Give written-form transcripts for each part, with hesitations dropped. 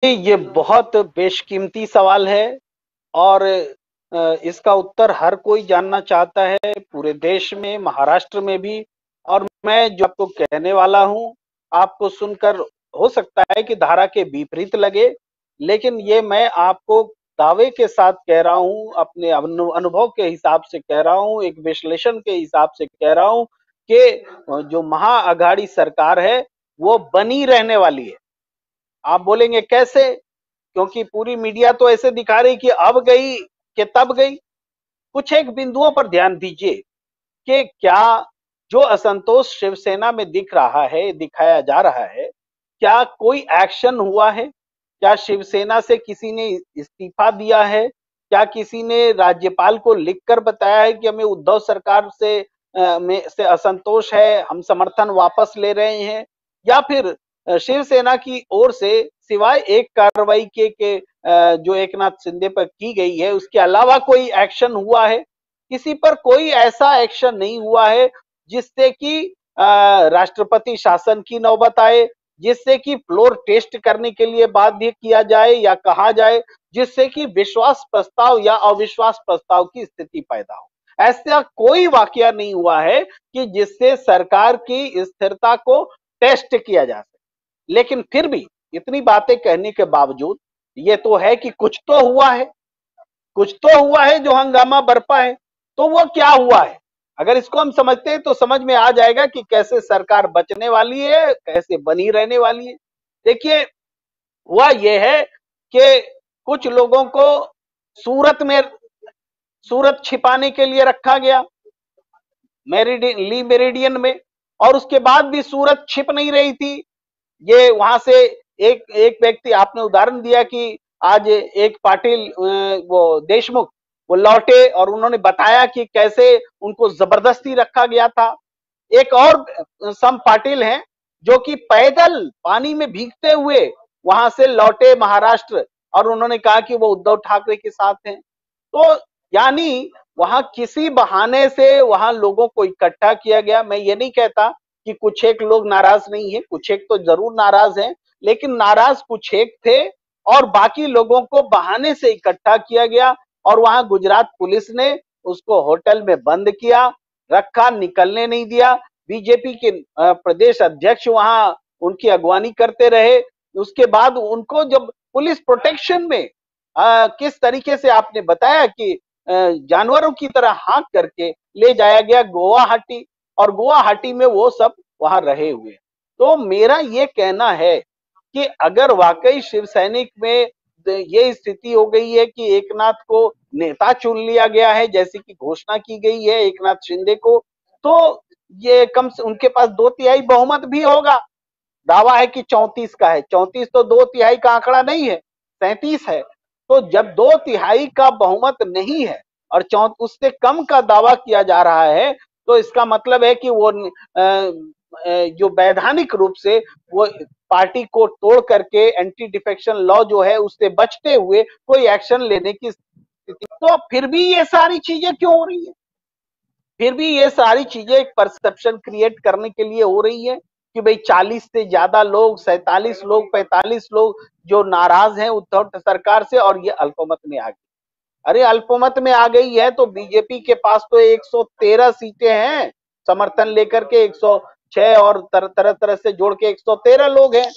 ये बहुत बेशकीमती सवाल है और इसका उत्तर हर कोई जानना चाहता है पूरे देश में, महाराष्ट्र में भी। और मैं जो आपको कहने वाला हूं, आपको सुनकर हो सकता है कि धारा के विपरीत लगे, लेकिन ये मैं आपको दावे के साथ कह रहा हूं, अपने अनुभव के हिसाब से कह रहा हूं, एक विश्लेषण के हिसाब से कह रहा हूं कि जो महाअघाड़ी सरकार है वो बनी रहने वाली है। आप बोलेंगे कैसे? क्योंकि पूरी मीडिया तो ऐसे दिखा रही कि अब गई कि तब गई। कुछ एक बिंदुओं पर ध्यान दीजिए कि क्या जो असंतोष शिवसेना में दिख रहा है, दिखाया जा रहा है, क्या कोई एक्शन हुआ है? क्या शिवसेना से किसी ने इस्तीफा दिया है? क्या किसी ने राज्यपाल को लिखकर बताया है कि हमें उद्धव सरकार से असंतोष है, हम समर्थन वापस ले रहे हैं? या फिर शिवसेना की ओर से सिवाय एक कार्रवाई के जो एकनाथ शिंदे पर की गई है, उसके अलावा कोई एक्शन हुआ है? किसी पर कोई ऐसा एक्शन नहीं हुआ है जिससे कि राष्ट्रपति शासन की नौबत आए, जिससे कि फ्लोर टेस्ट करने के लिए बाध्य किया जाए या कहा जाए, जिससे कि विश्वास प्रस्ताव या अविश्वास प्रस्ताव की स्थिति पैदा हो। ऐसा कोई वाकया नहीं हुआ है कि जिससे सरकार की स्थिरता को टेस्ट किया जा सके। लेकिन फिर भी इतनी बातें कहने के बावजूद ये तो है कि कुछ तो हुआ है, कुछ तो हुआ है जो हंगामा बरपा है। तो वो क्या हुआ है? अगर इसको हम समझते हैं तो समझ में आ जाएगा कि कैसे सरकार बचने वाली है, कैसे बनी रहने वाली है। देखिए, हुआ ये है कि कुछ लोगों को सूरत में सूरत छिपाने के लिए रखा गया, ली मेरिडियन में, और उसके बाद भी सूरत छिप नहीं रही थी। ये वहां से एक एक व्यक्ति, आपने उदाहरण दिया कि आज एक पाटिल वो देशमुख वो लौटे और उन्होंने बताया कि कैसे उनको जबरदस्ती रखा गया था। एक और सम पाटिल हैं जो कि पैदल पानी में भीगते हुए वहां से लौटे महाराष्ट्र, और उन्होंने कहा कि वो उद्धव ठाकरे के साथ हैं। तो यानी वहां किसी बहाने से वहां लोगों को इकट्ठा किया गया। मैं ये नहीं कहता कि कुछ एक लोग नाराज नहीं है, कुछ एक तो जरूर नाराज हैं, लेकिन नाराज कुछ एक थे और बाकी लोगों को बहाने से इकट्ठा किया गया। और वहां गुजरात पुलिस ने उसको होटल में बंद किया, रखा, निकलने नहीं दिया। बीजेपी के प्रदेश अध्यक्ष वहां उनकी अगवानी करते रहे। उसके बाद उनको जब पुलिस प्रोटेक्शन में किस तरीके से आपने बताया कि जानवरों की तरह हाँक करके ले जाया गया गुवाहाटी, और गुवाहाटी में वो सब वहां रहे हुए। तो मेरा ये कहना है कि अगर वाकई शिव सैनिक में ये स्थिति हो गई है कि एकनाथ को नेता चुन लिया गया है, जैसे कि घोषणा की गई है एकनाथ शिंदे को, तो ये कम से उनके पास 2/3 बहुमत भी होगा। दावा है कि 34 का है, 34 तो 2/3 का आंकड़ा नहीं है, 37 है। तो जब 2/3 का बहुमत नहीं है और उससे कम का दावा किया जा रहा है, तो इसका मतलब है कि वो जो वैधानिक रूप से वो पार्टी को तोड़ करके एंटी डिफेक्शन लॉ जो है उससे बचते हुए कोई एक्शन लेने की स्थिति। तो फिर भी ये सारी चीजें क्यों हो रही है? फिर भी ये सारी चीजें एक परसेप्शन क्रिएट करने के लिए हो रही है कि भाई 40 से ज्यादा लोग, 47 लोग, 45 लोग जो नाराज हैं उद्धव सरकार से, और ये अल्पमत में आ गई। अरे अल्पमत में आ गई है तो बीजेपी के पास तो 113 सीटें हैं, समर्थन लेकर के 106 और तरह तरह से जोड़ के 113 लोग हैं।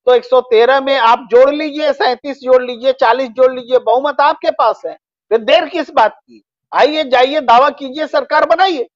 तो 113 में आप जोड़ लीजिए, 37 जोड़ लीजिए, 40 जोड़ लीजिए, बहुमत आपके पास है। फिर देर किस बात की? आइए, जाइए, दावा कीजिए, सरकार बनाइए।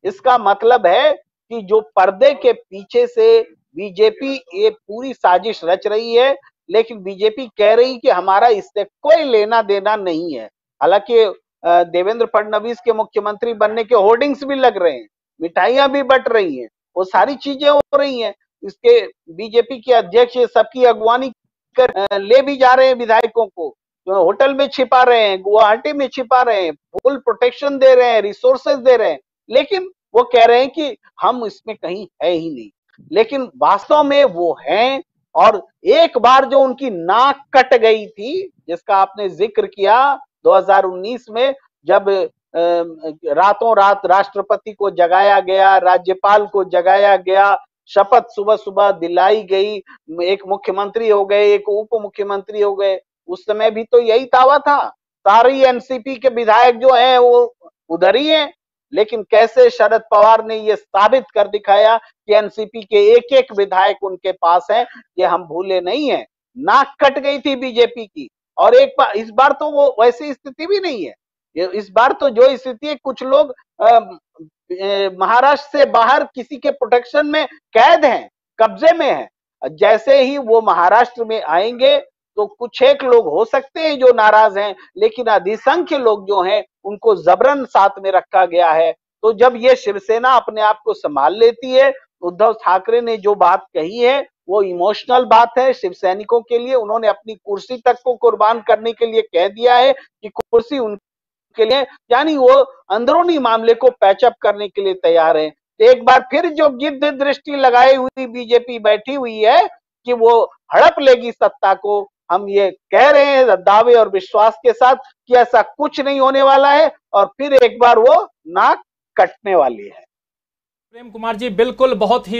इसका मतलब है कि जो पर्दे के पीछे से बीजेपी ये पूरी साजिश रच रही है, लेकिन बीजेपी कह रही कि हमारा इससे कोई लेना देना नहीं है। हालांकि देवेंद्र फडणवीस के मुख्यमंत्री बनने के होर्डिंग्स भी लग रहे हैं, मिठाइयां भी बट रही हैं, वो सारी चीजें हो रही हैं। इसके बीजेपी के अध्यक्ष सबकी अगवानी कर ले भी जा रहे हैं विधायकों को, जो होटल में छिपा रहे हैं, गुवाहाटी में छिपा रहे हैं, फुल प्रोटेक्शन दे रहे हैं, रिसोर्सेज दे रहे हैं, लेकिन वो कह रहे हैं कि हम इसमें कहीं है ही नहीं। लेकिन वास्तव में वो हैं। और एक बार जो उनकी नाक कट गई थी, जिसका आपने जिक्र किया 2019 में, जब रातों रात राष्ट्रपति को जगाया गया, राज्यपाल को जगाया गया, शपथ सुबह सुबह दिलाई गई, एक मुख्यमंत्री हो गए, एक उप मुख्यमंत्री हो गए। उस समय भी तो यही दावा था, सारी एनसीपी के विधायक जो हैं वो उधर ही हैं। लेकिन कैसे शरद पवार ने ये साबित कर दिखाया कि एनसीपी के एक एक विधायक उनके पास हैं, ये हम भूले नहीं है। नाक कट गई थी बीजेपी की। और एक बार, इस बार तो वो वैसी स्थिति भी नहीं है। इस बार तो जो स्थिति है, कुछ लोग महाराष्ट्र से बाहर किसी के प्रोटेक्शन में कैद हैं, कब्जे में हैं। जैसे ही वो महाराष्ट्र में आएंगे तो कुछ एक लोग हो सकते हैं जो नाराज हैं, लेकिन अधिसंख्य लोग जो हैं उनको जबरन साथ में रखा गया है। तो जब ये शिवसेना अपने आप को संभाल लेती है, उद्धव ठाकरे ने जो बात कही है वो इमोशनल बात है शिवसैनिकों के लिए। उन्होंने अपनी कुर्सी तक को कुर्बान करने के लिए कह दिया है कि कुर्सी उनके लिए, यानी वो अंदरूनी मामले को पैचअप करने के लिए तैयार है। एक बार फिर जो गिद्ध दृष्टि लगाई हुई बीजेपी बैठी हुई है कि वो हड़प लेगी सत्ता को, हम ये कह रहे हैं दावे और विश्वास के साथ कि ऐसा कुछ नहीं होने वाला है और फिर एक बार वो नाक कटने वाली है। प्रेम कुमार जी, बिल्कुल बहुत ही